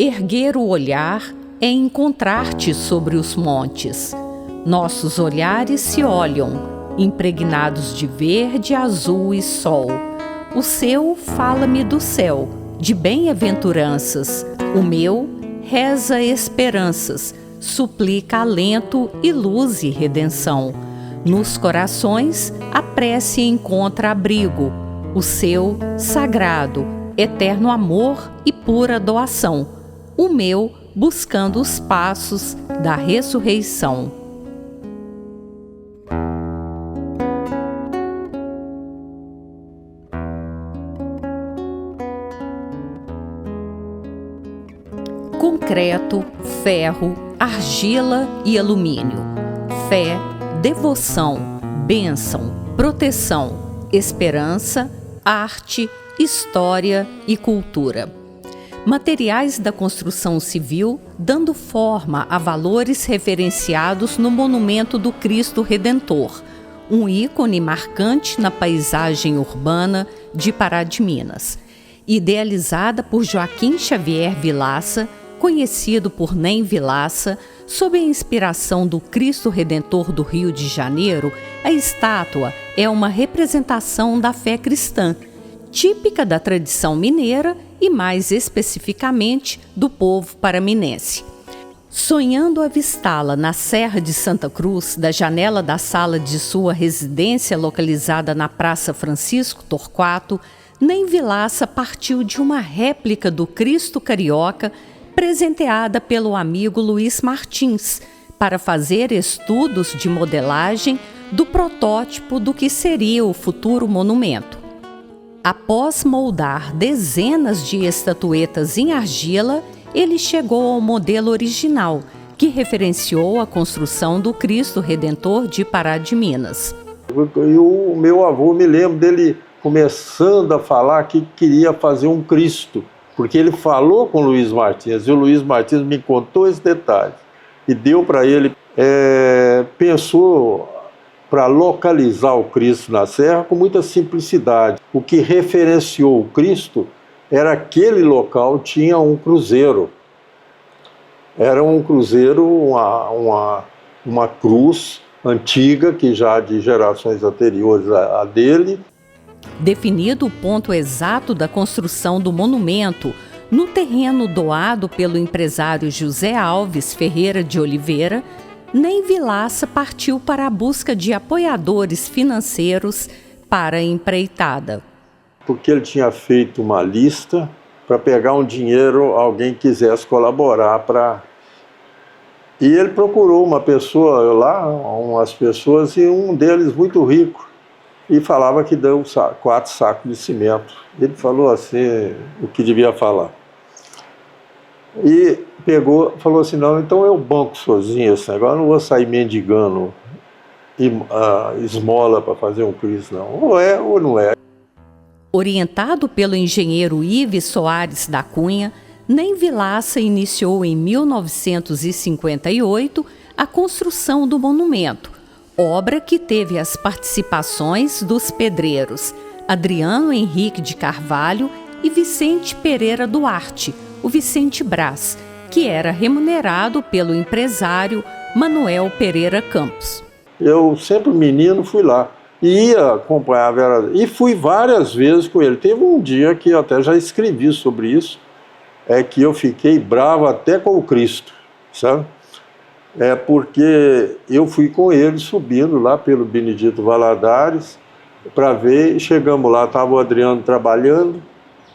Erguer o olhar é encontrar-te sobre os montes. Nossos olhares se olham, impregnados de verde, azul e sol. O seu fala-me do céu, de bem-aventuranças. O meu reza esperanças, suplica alento e luz e redenção. Nos corações a prece encontra abrigo, o seu sagrado, eterno amor e pura doação. O meu buscando os passos da ressurreição. Concreto, ferro, argila e alumínio. Fé, devoção, bênção, proteção, esperança, arte, história e cultura. Materiais da construção civil dando forma a valores referenciados no monumento do Cristo Redentor, um ícone marcante na paisagem urbana de Pará de Minas. Idealizada por Joaquim Xavier Vilaça, conhecido por Nem Vilaça, sob a inspiração do Cristo Redentor do Rio de Janeiro, a estátua é uma representação da fé cristã, típica da tradição mineira e, mais especificamente, do povo paraminense. Sonhando avistá-la na Serra de Santa Cruz, da janela da sala de sua residência localizada na Praça Francisco Torquato, Nem Vilaça partiu de uma réplica do Cristo Carioca presenteada pelo amigo Luiz Martins, para fazer estudos de modelagem do protótipo do que seria o futuro monumento. Após moldar dezenas de estatuetas em argila, ele chegou ao modelo original, que referenciou a construção do Cristo Redentor de Pará de Minas. E o meu avô, me lembro dele começando a falar que queria fazer um Cristo, porque ele falou com o Luiz Martins, e o Luiz Martins me contou esse detalhe, e deu para ele, pensou para localizar o Cristo na Serra com muita simplicidade. O que referenciou o Cristo era aquele local tinha um cruzeiro. Era um cruzeiro, uma cruz antiga, que já de gerações anteriores a dele. Definido o ponto exato da construção do monumento, no terreno doado pelo empresário José Alves Ferreira de Oliveira, Nem Vilaça partiu para a busca de apoiadores financeiros para a empreitada. Porque ele tinha feito uma lista para pegar um dinheiro, alguém quisesse colaborar para... E ele procurou uma pessoa lá, umas pessoas, e um deles muito rico, e falava que deu 4 sacos de cimento. Ele falou assim, o que devia falar. E falou assim, não, então eu banco sozinho esse negócio, eu não vou sair mendigando esmola para fazer um Cristo, não. Ou é ou não é. Orientado pelo engenheiro Ives Soares da Cunha, Nem Vilaça iniciou em 1958 a construção do monumento, obra que teve as participações dos pedreiros Adriano Henrique de Carvalho e Vicente Pereira Duarte, o Vicente Brás, que era remunerado pelo empresário Manuel Pereira Campos. Eu sempre menino fui lá, ia acompanhar a Vera, e fui várias vezes com ele. Teve um dia que eu até já escrevi sobre isso, que eu fiquei bravo até com o Cristo, sabe? Porque eu fui com ele subindo lá pelo Benedito Valadares para ver, e chegamos lá, estava o Adriano trabalhando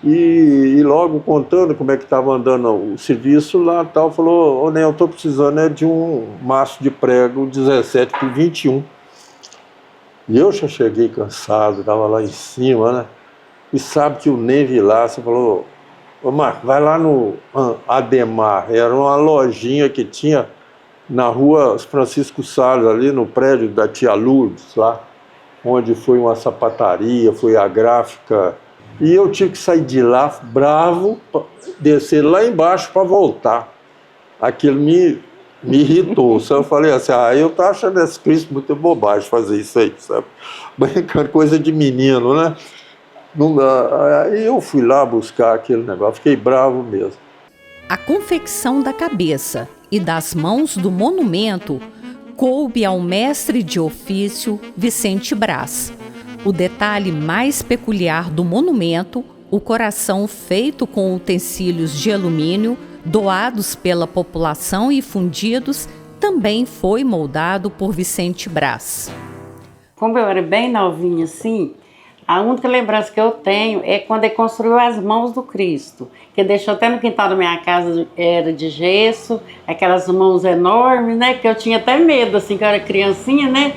e logo contando como é que estava andando o serviço lá, tal, falou, ô, Ney, eu estou precisando de um maço de prego 17 por 21. E eu já cheguei cansado, estava lá em cima, né? E sabe que o Ney Vilaça falou, ô Marco, vai lá no Ademar, era uma lojinha que tinha na rua Francisco Salles, ali no prédio da tia Lourdes, lá, onde foi uma sapataria, foi a gráfica. E eu tive que sair de lá, bravo, descer lá embaixo para voltar. Aquilo me irritou. Eu falei assim, eu tô achando esse Cristo muito bobagem fazer isso aí, sabe? Brincando, coisa de menino, né? Aí eu fui lá buscar aquele negócio, fiquei bravo mesmo. A confecção da cabeça e das mãos do monumento coube ao mestre de ofício Vicente Braz. O detalhe mais peculiar do monumento, o coração feito com utensílios de alumínio, doados pela população e fundidos, também foi moldado por Vicente Braz. Como eu era bem novinha assim, a única lembrança que eu tenho é quando ele construiu as mãos do Cristo, que deixou até no quintal da minha casa, era de gesso, aquelas mãos enormes, né, que eu tinha até medo, assim, que eu era criancinha, né,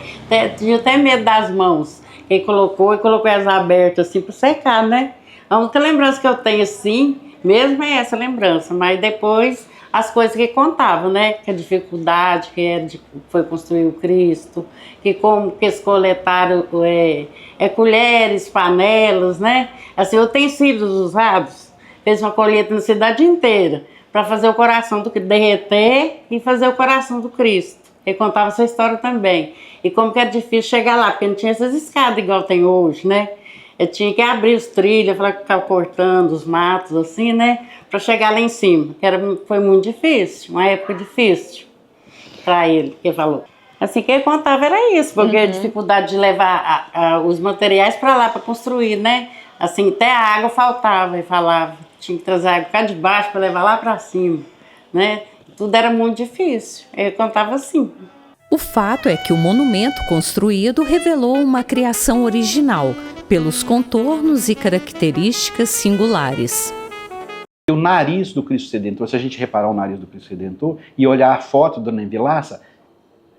tinha até medo das mãos. Ele colocou elas abertas assim para secar, né. A única lembrança que eu tenho assim, mesmo é essa lembrança, mas depois as coisas que contava, né, que a dificuldade que era foi construir o Cristo, que como que eles coletaram colheres, panelas, né, assim, utensílios usados, fez uma colheita na cidade inteira para fazer o coração do derreter e fazer o coração do Cristo. Ele contava essa história também. E como que era difícil chegar lá, porque não tinha essas escadas igual tem hoje, né? Eu tinha que abrir os trilhos, ficava cortando os matos assim, né? Para chegar lá em cima, foi muito difícil, uma época difícil para ele, que ele falou. Assim, que ele contava era isso, porque a dificuldade de levar os materiais para lá para construir, né? Assim, até a água faltava, ele falava. Tinha que trazer a água cá de baixo para levar lá para cima, né? Tudo era muito difícil, ele contava assim. O fato é que o monumento construído revelou uma criação original, pelos contornos e características singulares. O nariz do Cristo Redentor, se a gente reparar o nariz do Cristo Redentor e olhar a foto do Ney Vilaça,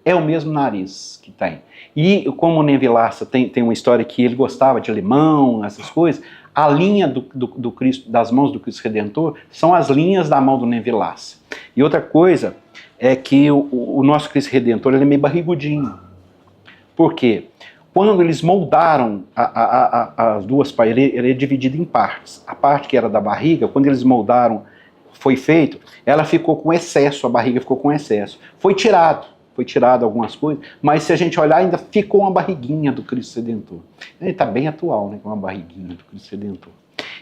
é o mesmo nariz que tem. E como o Ney Vilaça tem uma história que ele gostava de limão, essas coisas, a linha do Cristo, das mãos do Cristo Redentor são as linhas da mão do Ney Vilaça. E outra coisa é que o nosso Cristo Redentor ele é meio barrigudinho. Por quê? Quando eles moldaram as duas partes, ele é dividido em partes. A parte que era da barriga, quando eles moldaram, foi feito, ela ficou com excesso, a barriga ficou com excesso. Foi tirado algumas coisas, mas se a gente olhar, ainda ficou uma barriguinha do Cristo Redentor. Ele está bem atual, né, com uma barriguinha do Cristo Redentor.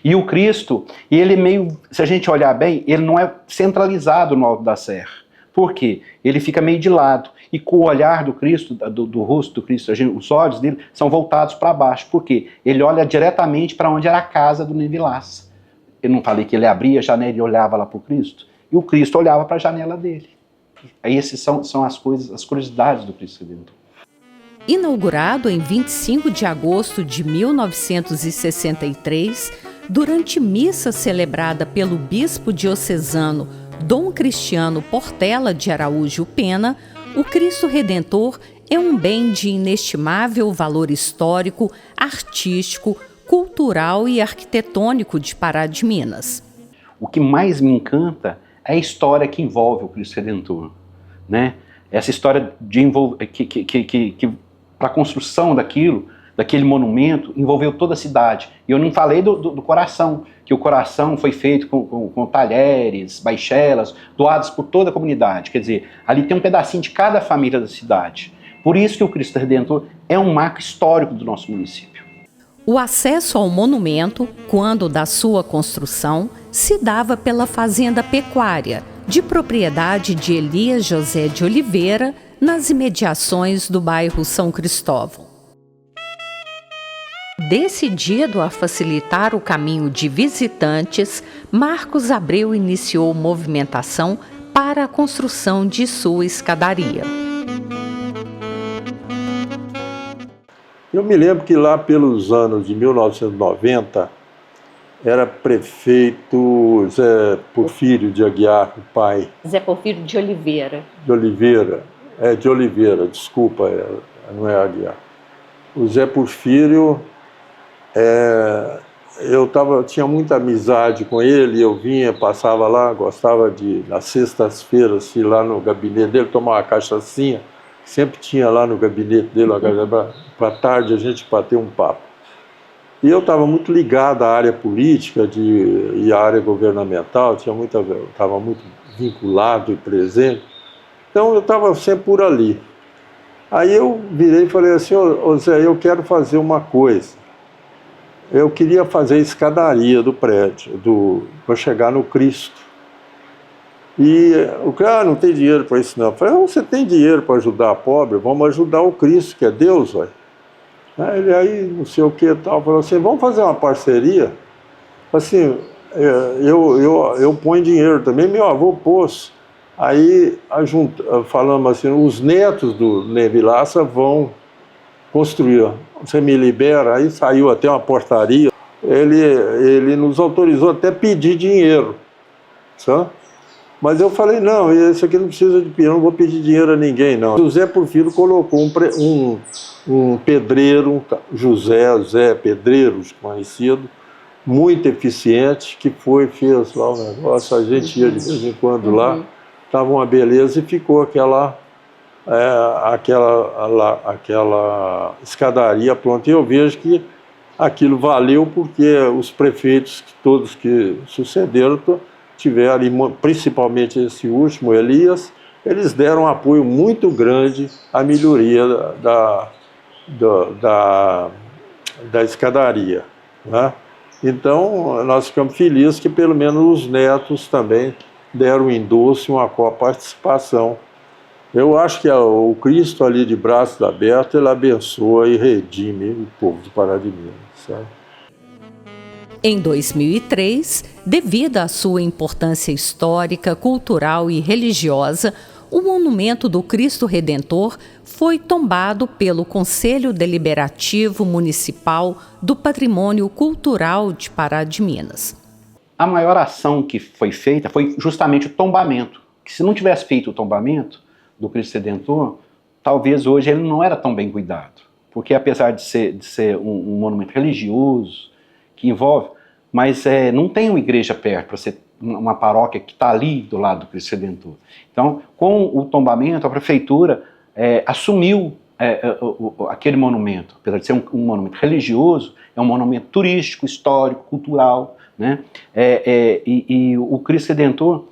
E o Cristo, ele meio, se a gente olhar bem, ele não é centralizado no alto da serra. Por quê? Ele fica meio de lado. E com o olhar do Cristo, do rosto do Cristo, os olhos dele são voltados para baixo. Por quê? Ele olha diretamente para onde era a casa do Ney Vilaça. Eu não falei que ele abria a janela e olhava lá para o Cristo? E o Cristo olhava para a janela dele. Aí essas são as coisas, as curiosidades do Cristo Redentor. Inaugurado em 25 de agosto de 1963, durante missa celebrada pelo bispo diocesano Dom Cristiano Portela de Araújo Pena, o Cristo Redentor é um bem de inestimável valor histórico, artístico, cultural e arquitetônico de Pará de Minas. O que mais me encanta é a história que envolve o Cristo Redentor, né? Essa história que para a construção daquele monumento, envolveu toda a cidade. E eu não falei do coração, que o coração foi feito com talheres, baixelas, doados por toda a comunidade. Quer dizer, ali tem um pedacinho de cada família da cidade. Por isso que o Cristo Redentor é um marco histórico do nosso município. O acesso ao monumento, quando da sua construção, se dava pela fazenda pecuária, de propriedade de Elias José de Oliveira, nas imediações do bairro São Cristóvão. Decidido a facilitar o caminho de visitantes, Marcos Abreu iniciou movimentação para a construção de sua escadaria. Eu me lembro que lá pelos anos de 1990, era prefeito Zé Porfírio de Aguiar, o pai. Zé Porfírio de Oliveira. De Oliveira, desculpa, não é Aguiar. O Zé Porfírio, tinha muita amizade com ele, eu vinha, passava lá, gostava de, nas sextas-feiras, ir lá no gabinete dele, tomar uma cachaçinha, sempre tinha lá no gabinete dele, para tarde a gente bater um papo. E eu estava muito ligado à área política e à área governamental, estava muito vinculado e presente, então eu estava sempre por ali. Aí eu virei e falei assim, ô Zé, eu quero fazer uma coisa. Eu queria fazer a escadaria do prédio, para chegar no Cristo. E o cara, não tem dinheiro para isso não. Eu falei, você tem dinheiro para ajudar a pobre? Vamos ajudar o Cristo, que é Deus, ué. Ele aí, não sei o que tal, falou assim, vamos fazer uma parceria? Assim, eu ponho dinheiro também, meu avô pôs. Aí falamos assim, os netos do Ney Vilaça vão construir. Você me libera? Aí saiu até uma portaria. Ele nos autorizou até pedir dinheiro, sabe? Mas eu falei, não, esse aqui não precisa de dinheiro, não vou pedir dinheiro a ninguém, não. O Zé Porfírio colocou um pedreiro, Zé Pedreiros, conhecido, muito eficiente, que fez lá o negócio, a gente ia de vez em quando lá, estava uma beleza e ficou aquela escadaria pronta. E eu vejo que aquilo valeu porque os prefeitos, todos que sucederam, tiveram, principalmente esse último, Elias, eles deram um apoio muito grande à melhoria da escadaria, né? Então, nós ficamos felizes que pelo menos os netos também deram um endosso e uma coparticipação. Eu acho que o Cristo ali de braços abertos, ele abençoa e redime o povo de Pará de Minas, sabe? Em 2003, devido à sua importância histórica, cultural e religiosa, o monumento do Cristo Redentor foi tombado pelo Conselho Deliberativo Municipal do Patrimônio Cultural de Pará de Minas. A maior ação que foi feita foi justamente o tombamento. Que se não tivesse feito o tombamento do Cristo Redentor, talvez hoje ele não era tão bem cuidado. Porque apesar de ser um monumento religioso, que envolve, mas não tem uma igreja perto para ser uma paróquia que está ali do lado do Cristo Redentor. Então, com o tombamento, a prefeitura assumiu aquele monumento. Apesar de ser um monumento religioso, é um monumento turístico, histórico, cultural, né? E o Cristo Redentor,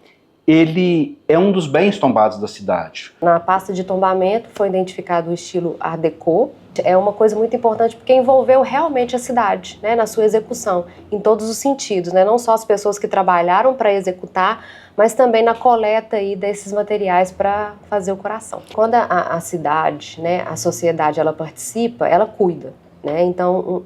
ele é um dos bens tombados da cidade. Na pasta de tombamento foi identificado o estilo Art Deco. É uma coisa muito importante porque envolveu realmente a cidade, né, na sua execução, em todos os sentidos, né, não só as pessoas que trabalharam para executar, mas também na coleta aí desses materiais para fazer o coração. Quando a cidade, né, a sociedade, ela participa, ela cuida, né, então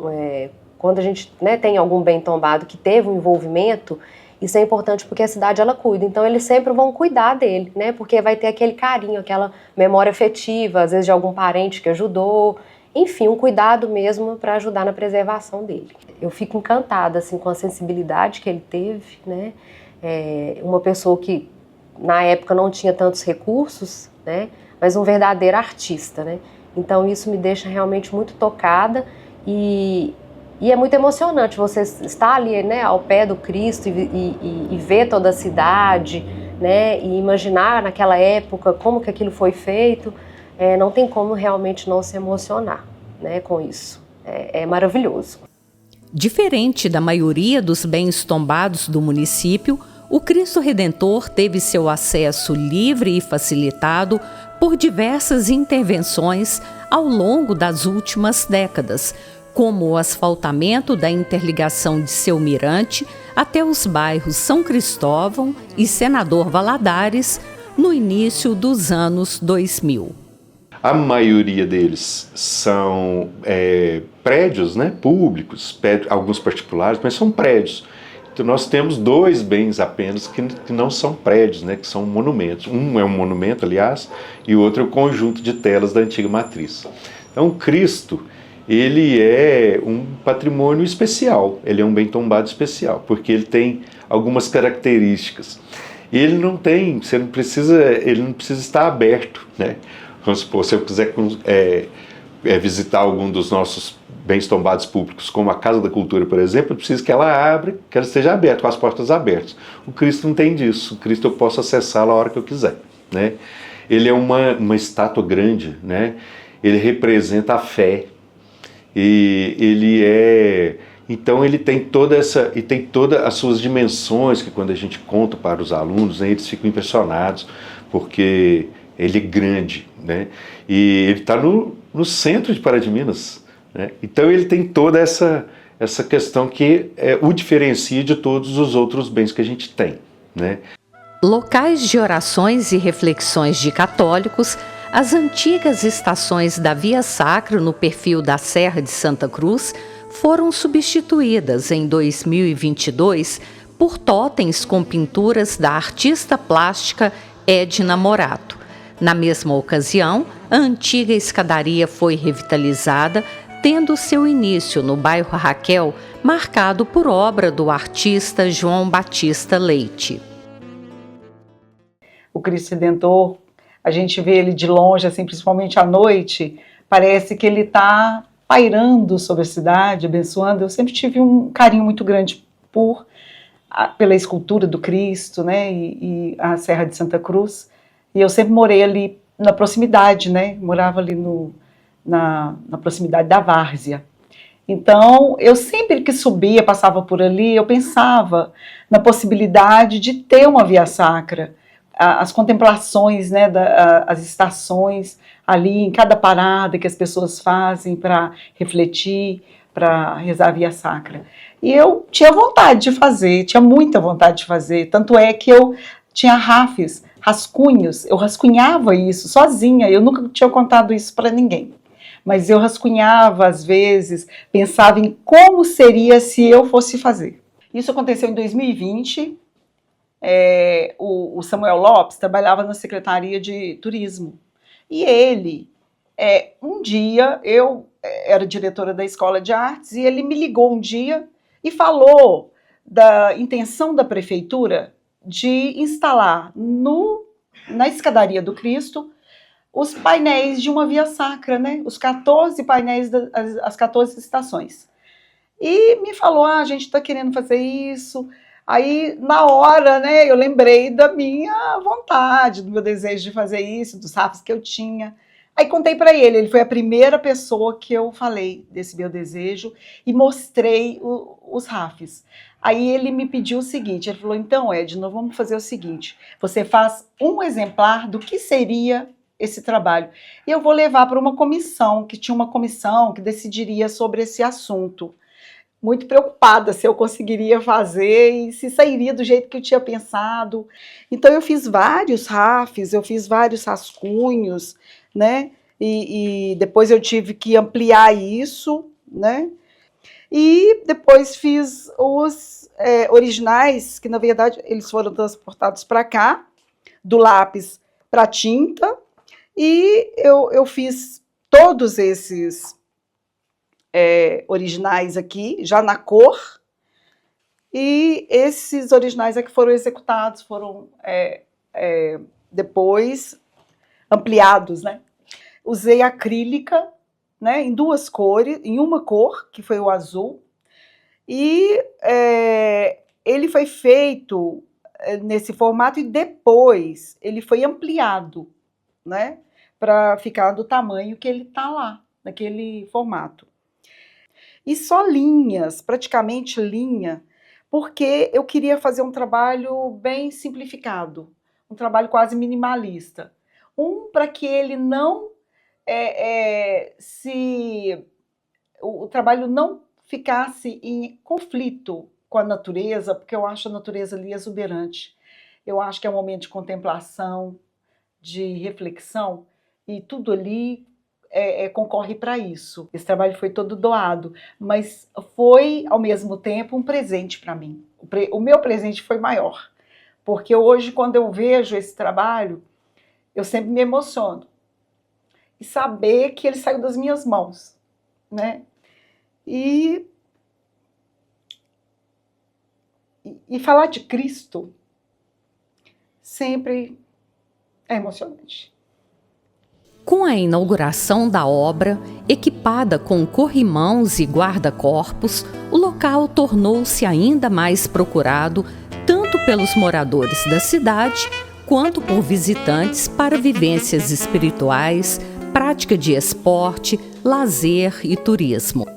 quando a gente, né, tem algum bem tombado que teve um envolvimento, isso é importante porque a cidade, ela cuida, então eles sempre vão cuidar dele, né, porque vai ter aquele carinho, aquela memória afetiva, às vezes de algum parente que ajudou, enfim, um cuidado mesmo para ajudar na preservação dele. Eu fico encantada assim, com a sensibilidade que ele teve, né? Uma pessoa que na época não tinha tantos recursos, né? Mas um verdadeiro artista, né? Então isso me deixa realmente muito tocada e é muito emocionante você estar ali, né, ao pé do Cristo e ver toda a cidade, né? E imaginar naquela época como que aquilo foi feito. Não tem como realmente não se emocionar, né, com isso. É maravilhoso. Diferente da maioria dos bens tombados do município, o Cristo Redentor teve seu acesso livre e facilitado por diversas intervenções ao longo das últimas décadas, como o asfaltamento da interligação de Seu Mirante até os bairros São Cristóvão e Senador Valadares, no início dos anos 2000. A maioria deles são prédios, né, públicos, alguns particulares, mas são prédios. Então nós temos 2 bens apenas que não são prédios, né, que são monumentos. Um é um monumento, aliás, e o outro é o conjunto de telas da antiga matriz. Então o Cristo, ele é um patrimônio especial, ele é um bem tombado especial, porque ele tem algumas características. E ele não precisa estar aberto, né? Vamos supor, se eu quiser visitar algum dos nossos bens tombados públicos, como a Casa da Cultura, por exemplo, eu preciso que ela abra, que ela esteja aberta, com as portas abertas. O Cristo não tem disso. O Cristo eu posso acessá-lo a hora que eu quiser, né? Ele é uma estátua grande, né? Ele representa a fé. E então ele tem todas as suas dimensões, que quando a gente conta para os alunos, né, eles ficam impressionados, porque ele é grande, né? E ele está no centro de Pará de Minas, né? Então ele tem toda essa questão que o diferencia de todos os outros bens que a gente tem, né? Locais de orações e reflexões de católicos, as antigas estações da Via Sacra no perfil da Serra de Santa Cruz foram substituídas em 2022 por totens com pinturas da artista plástica Edna Morato. Na mesma ocasião, a antiga escadaria foi revitalizada, tendo seu início no bairro Raquel, marcado por obra do artista João Batista Leite. O Cristo Redentor, a gente vê ele de longe, assim, principalmente à noite, parece que ele está pairando sobre a cidade, abençoando. Eu sempre tive um carinho muito grande pela escultura do Cristo, né, e a Serra de Santa Cruz. E eu sempre morei ali na proximidade, né, morava ali na proximidade da Várzea. Então, eu sempre que subia, passava por ali, eu pensava na possibilidade de ter uma via sacra, as contemplações, né, as estações ali em cada parada que as pessoas fazem para refletir, para rezar a via sacra. E eu tinha vontade de fazer, tinha muita vontade de fazer, tanto é que eu tinha rascunhos, eu rascunhava isso sozinha, eu nunca tinha contado isso para ninguém, mas eu rascunhava às vezes, pensava em como seria se eu fosse fazer. Isso aconteceu em 2020, o Samuel Lopes trabalhava na Secretaria de Turismo, e ele, um dia, eu era diretora da Escola de Artes, e ele me ligou um dia e falou da intenção da prefeitura de instalar na escadaria do Cristo os painéis de uma via sacra, né? Os 14 painéis, as 14 estações. E me falou, a gente está querendo fazer isso. Aí, na hora, né, eu lembrei da minha vontade, do meu desejo de fazer isso, dos rafos que eu tinha. Aí contei para ele foi a primeira pessoa que eu falei desse meu desejo e mostrei os rafes. Aí ele me pediu o seguinte, ele falou, então Edna, vamos fazer o seguinte, você faz um exemplar do que seria esse trabalho. E eu vou levar para uma comissão, que tinha uma comissão que decidiria sobre esse assunto. Muito preocupada se eu conseguiria fazer e se sairia do jeito que eu tinha pensado. Então eu fiz vários rafes, eu fiz vários rascunhos, né? E depois eu tive que ampliar isso, né? E depois fiz os originais, que na verdade eles foram transportados para cá, do lápis para tinta, e eu fiz todos esses originais aqui, já na cor, e esses originais é que foram executados, foram depois ampliados, né? Usei acrílica, né, em duas cores, em uma cor, que foi o azul, e ele foi feito nesse formato e depois ele foi ampliado, né, para ficar do tamanho que ele está lá, naquele formato. E só linhas, praticamente linha, porque eu queria fazer um trabalho bem simplificado, um trabalho quase minimalista. Para que ele não o trabalho não ficasse em conflito com a natureza, porque eu acho a natureza ali exuberante. Eu acho que é um momento de contemplação, de reflexão, e tudo ali concorre para isso. Esse trabalho foi todo doado, mas foi, ao mesmo tempo, um presente para mim. O meu presente foi maior, porque hoje, quando eu vejo esse trabalho, eu sempre me emociono. E saber que ele saiu das minhas mãos, né? E falar de Cristo sempre é emocionante. Com a inauguração da obra, equipada com corrimãos e guarda-corpos, o local tornou-se ainda mais procurado tanto pelos moradores da cidade quanto por visitantes para vivências espirituais, prática de esporte, lazer e turismo.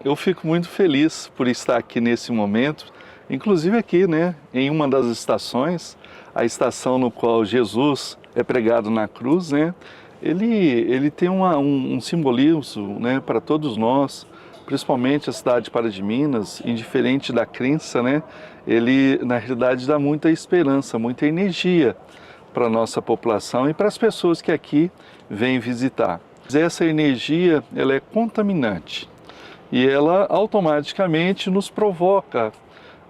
Eu fico muito feliz por estar aqui nesse momento, inclusive aqui, né, em uma das estações, a estação no qual Jesus é pregado na cruz, né? Ele tem um simbolismo, né, para todos nós, principalmente a cidade de Pará de Minas, indiferente da crença, né, ele na realidade dá muita esperança, muita energia para a nossa população e para as pessoas que aqui vêm visitar. Essa energia, ela é contaminante e ela automaticamente nos provoca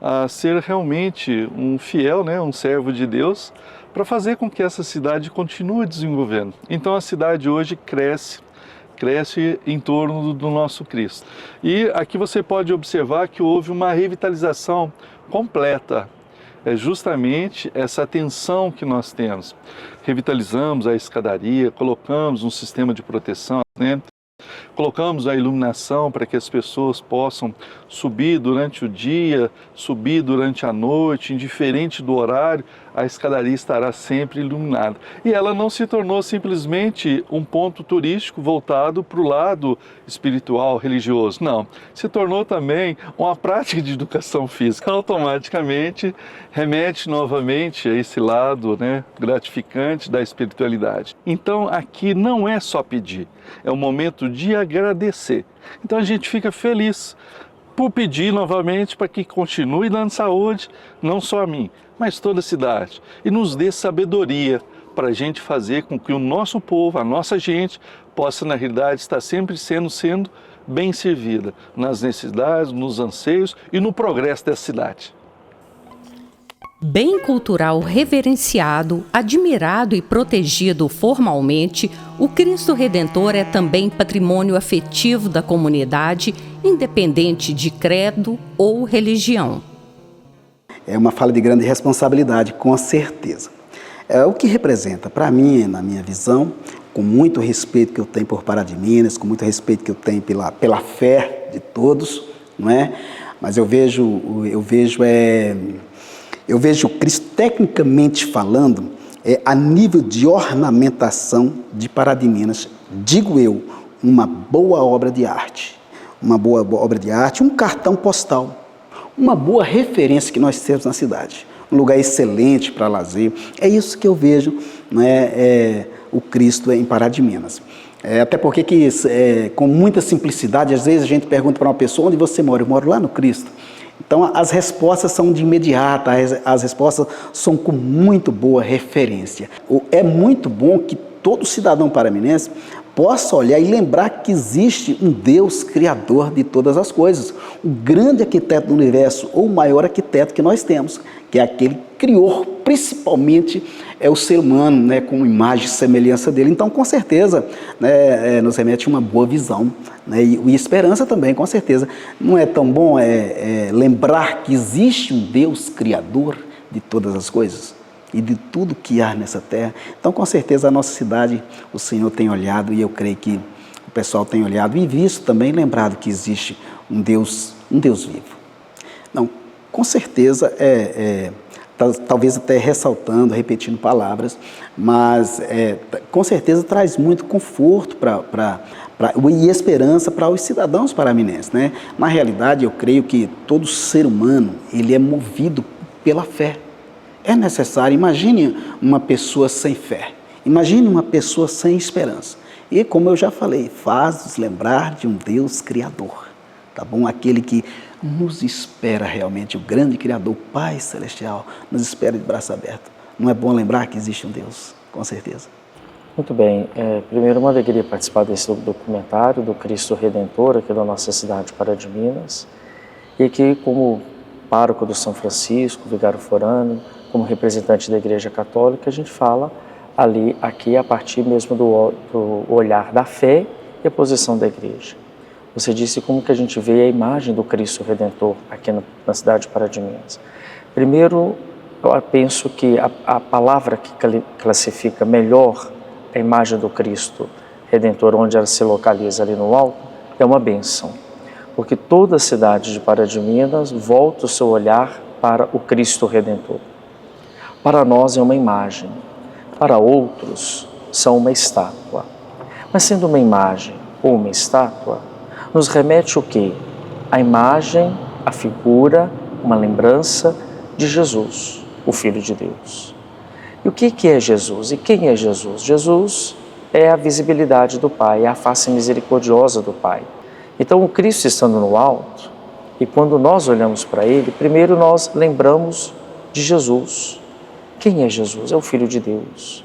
a ser realmente um fiel, né, um servo de Deus, para fazer com que essa cidade continue desenvolvendo. Então a cidade hoje cresce em torno do nosso Cristo. E aqui você pode observar que houve uma revitalização completa. É justamente essa atenção que nós temos. Revitalizamos a escadaria, colocamos um sistema de proteção, né? Colocamos a iluminação para que as pessoas possam subir durante o dia, subir durante a noite, indiferente do horário, a escadaria estará sempre iluminada. E ela não se tornou simplesmente um ponto turístico voltado para o lado espiritual, religioso. Não, se tornou também uma prática de educação física. Automaticamente remete novamente a esse lado, né, gratificante da espiritualidade. Então aqui não é só pedir, é o momento de agradecer. Então a gente fica feliz por pedir novamente para que continue dando saúde, não só a mim, mas toda a cidade. E nos dê sabedoria para a gente fazer com que o nosso povo, a nossa gente, possa na realidade estar sempre sendo bem servida nas necessidades, nos anseios e no progresso dessa cidade. Bem cultural reverenciado, admirado e protegido formalmente, o Cristo Redentor é também patrimônio afetivo da comunidade, independente de credo ou religião. É uma fala de grande responsabilidade, com certeza. O que representa, para mim, na minha visão, com muito respeito que eu tenho por Pará de Minas, com muito respeito que eu tenho pela fé de todos, não é? Mas eu vejo o Cristo, tecnicamente falando, a nível de ornamentação de Pará de Minas, digo eu, uma boa obra de arte. Uma boa obra de arte, um cartão postal, uma boa referência que nós temos na cidade. Um lugar excelente para lazer. É isso que eu vejo, né, o Cristo em Pará de Minas. Até porque, com muita simplicidade, às vezes a gente pergunta para uma pessoa, onde você mora? Eu moro lá no Cristo. Então, as respostas são de imediato, as respostas são com muito boa referência. É muito bom que todo cidadão paraminense possa olhar e lembrar que existe um Deus criador de todas as coisas, o grande arquiteto do universo, ou o maior arquiteto que nós temos, que é aquele que criou, principalmente, o ser humano, né, com imagem e semelhança dele. Então, com certeza, né, nos remete uma boa visão, né, e esperança também, com certeza. Não é tão bom lembrar que existe um Deus criador de todas as coisas e de tudo que há nessa terra? Então, com certeza, a nossa cidade, o Senhor tem olhado, e eu creio que o pessoal tem olhado e visto também, lembrado que existe um Deus vivo. Não, com certeza, talvez até ressaltando, repetindo palavras, mas com certeza traz muito conforto e esperança para os cidadãos paraminenses, né? Na realidade, eu creio que todo ser humano, ele é movido pela fé. É necessário, imagine uma pessoa sem fé, imagine uma pessoa sem esperança. E como eu já falei, faz-nos lembrar de um Deus criador, tá bom? Aquele que nos espera realmente, o grande Criador, o Pai Celestial, nos espera de braço aberto. Não é bom lembrar que existe um Deus, com certeza. Muito bem, primeiro uma alegria participar desse documentário do Cristo Redentor aqui da nossa cidade, Pará de Minas, e aqui como pároco do São Francisco, vigário forâneo, como representante da Igreja Católica, a gente fala aqui a partir mesmo do olhar da fé e a posição da Igreja. Você disse como que a gente vê a imagem do Cristo Redentor aqui na cidade de Pará de Minas. Primeiro, eu penso que a palavra que classifica melhor a imagem do Cristo Redentor, onde ela se localiza ali no alto, é uma bênção. Porque toda a cidade de Pará de Minas volta o seu olhar para o Cristo Redentor. Para nós é uma imagem, para outros são uma estátua. Mas sendo uma imagem ou uma estátua, nos remete o quê? A imagem, a figura, uma lembrança de Jesus, o Filho de Deus. E o que é Jesus? E quem é Jesus? Jesus é a visibilidade do Pai, é a face misericordiosa do Pai. Então, o Cristo estando no alto, e quando nós olhamos para Ele, primeiro nós lembramos de Jesus. Quem é Jesus? É o Filho de Deus.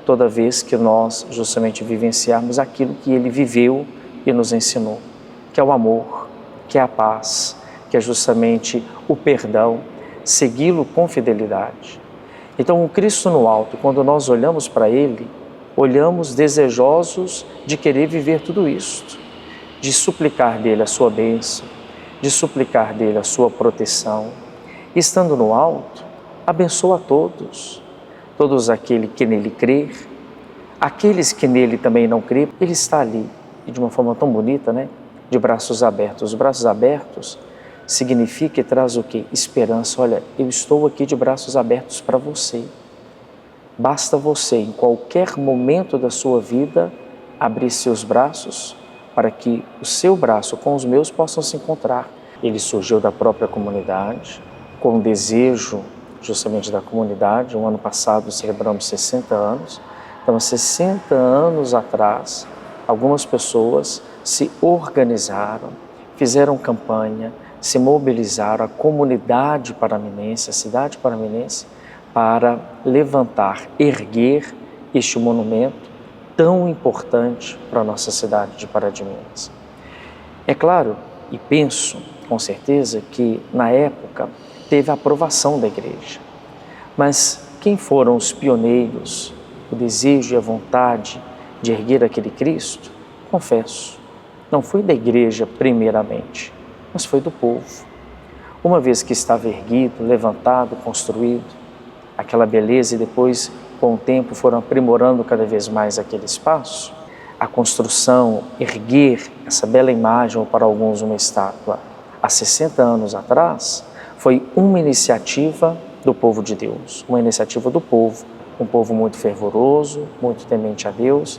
Toda vez que nós justamente vivenciarmos aquilo que Ele viveu e nos ensinou, que é o amor, que é a paz, que é justamente o perdão, segui-lo com fidelidade. Então, o Cristo no alto, quando nós olhamos para Ele, olhamos desejosos de querer viver tudo isto, de suplicar dele a sua bênção, de suplicar dele a sua proteção. Estando no alto, abençoa a todos, todos aqueles que nele crê, aqueles que nele também não crê, ele está ali, e de uma forma tão bonita, né? De braços abertos. Os braços abertos significa e traz o quê? Esperança. Olha, eu estou aqui de braços abertos para você. Basta você, em qualquer momento da sua vida, abrir seus braços para que o seu braço com os meus possam se encontrar. Ele surgiu da própria comunidade, com o desejo justamente da comunidade. Um ano passado celebramos 60 anos. Então, há 60 anos atrás, algumas pessoas se organizaram, fizeram campanha, se mobilizaram, a comunidade paraminense, a cidade paraminense, para levantar, erguer este monumento tão importante para a nossa cidade de Pará de Minas. É claro, e penso com certeza, que na época teve a aprovação da igreja. Mas quem foram os pioneiros, o desejo e a vontade de erguer aquele Cristo? Confesso, não foi da igreja primeiramente, mas foi do povo. Uma vez que estava erguido, levantado, construído, aquela beleza, e depois, com o tempo, foram aprimorando cada vez mais aquele espaço, a construção, erguer essa bela imagem, ou para alguns uma estátua, há 60 anos atrás, foi uma iniciativa do povo de Deus, uma iniciativa do povo, um povo muito fervoroso, muito temente a Deus,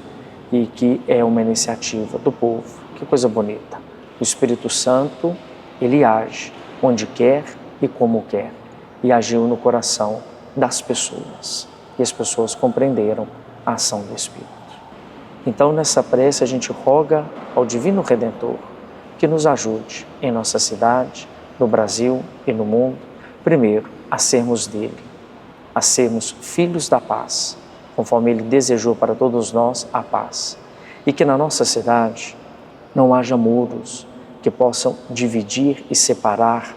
e que é uma iniciativa do povo. Que coisa bonita! O Espírito Santo, ele age onde quer e como quer, e agiu no coração das pessoas, e as pessoas compreenderam a ação do Espírito. Então, nessa prece, a gente roga ao Divino Redentor que nos ajude em nossa cidade, no Brasil e no mundo, primeiro, a sermos dele, a sermos filhos da paz, conforme ele desejou para todos nós a paz, e que na nossa cidade não haja muros que possam dividir e separar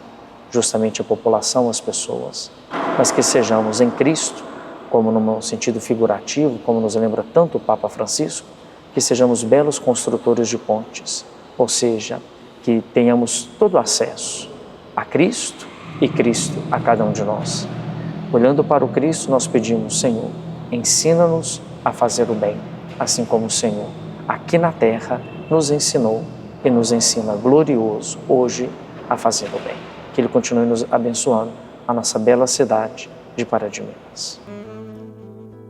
justamente a população, as pessoas, mas que sejamos em Cristo, como no sentido figurativo, como nos lembra tanto o Papa Francisco, que sejamos belos construtores de pontes, ou seja, que tenhamos todo acesso a Cristo e Cristo a cada um de nós. Olhando para o Cristo, nós pedimos: Senhor, ensina-nos a fazer o bem, assim como o Senhor, aqui na terra, nos ensinou e nos ensina glorioso hoje a fazer o bem. Que Ele continue nos abençoando, a nossa bela cidade de Pará de Minas.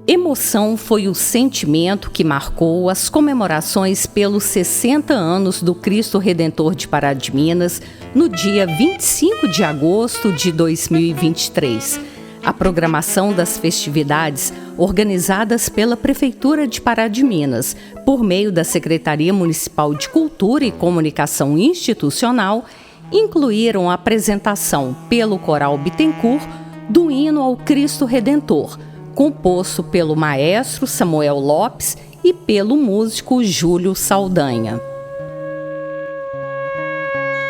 Emoção foi o sentimento que marcou as comemorações pelos 60 anos do Cristo Redentor de Pará de Minas, no dia 25 de agosto de 2023. A programação das festividades, organizadas pela Prefeitura de Pará de Minas, por meio da Secretaria Municipal de Cultura e Comunicação Institucional, incluíram a apresentação pelo Coral Bittencourt do hino ao Cristo Redentor, composto pelo maestro Samuel Lopes e pelo músico Júlio Saldanha.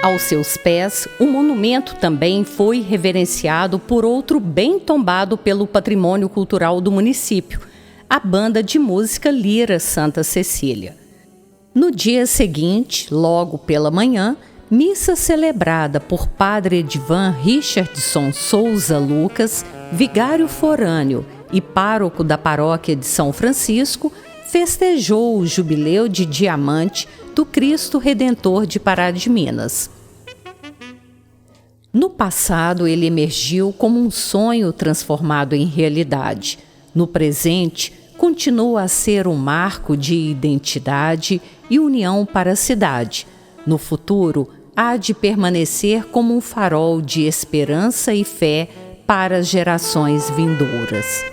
Aos seus pés, o monumento também foi reverenciado por outro bem tombado pelo patrimônio cultural do município, a banda de música Lira Santa Cecília. No dia seguinte, logo pela manhã, missa celebrada por Padre Edivan Richardson Souza Lucas, vigário forâneo e pároco da paróquia de São Francisco, festejou o jubileu de diamante do Cristo Redentor de Pará de Minas. No passado, ele emergiu como um sonho transformado em realidade. No presente, continua a ser um marco de identidade e união para a cidade. No futuro, há de permanecer como um farol de esperança e fé para as gerações vindouras.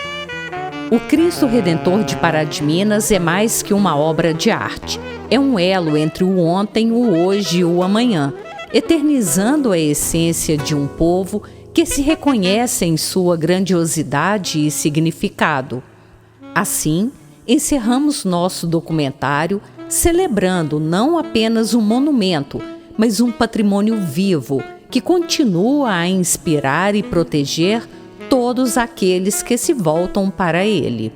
O Cristo Redentor de Pará de Minas é mais que uma obra de arte. é um elo entre o ontem, o hoje e o amanhã, eternizando a essência de um povo que se reconhece em sua grandiosidade e significado. Assim, encerramos nosso documentário celebrando não apenas um monumento, mas um patrimônio vivo que continua a inspirar e proteger todos aqueles que se voltam para ele.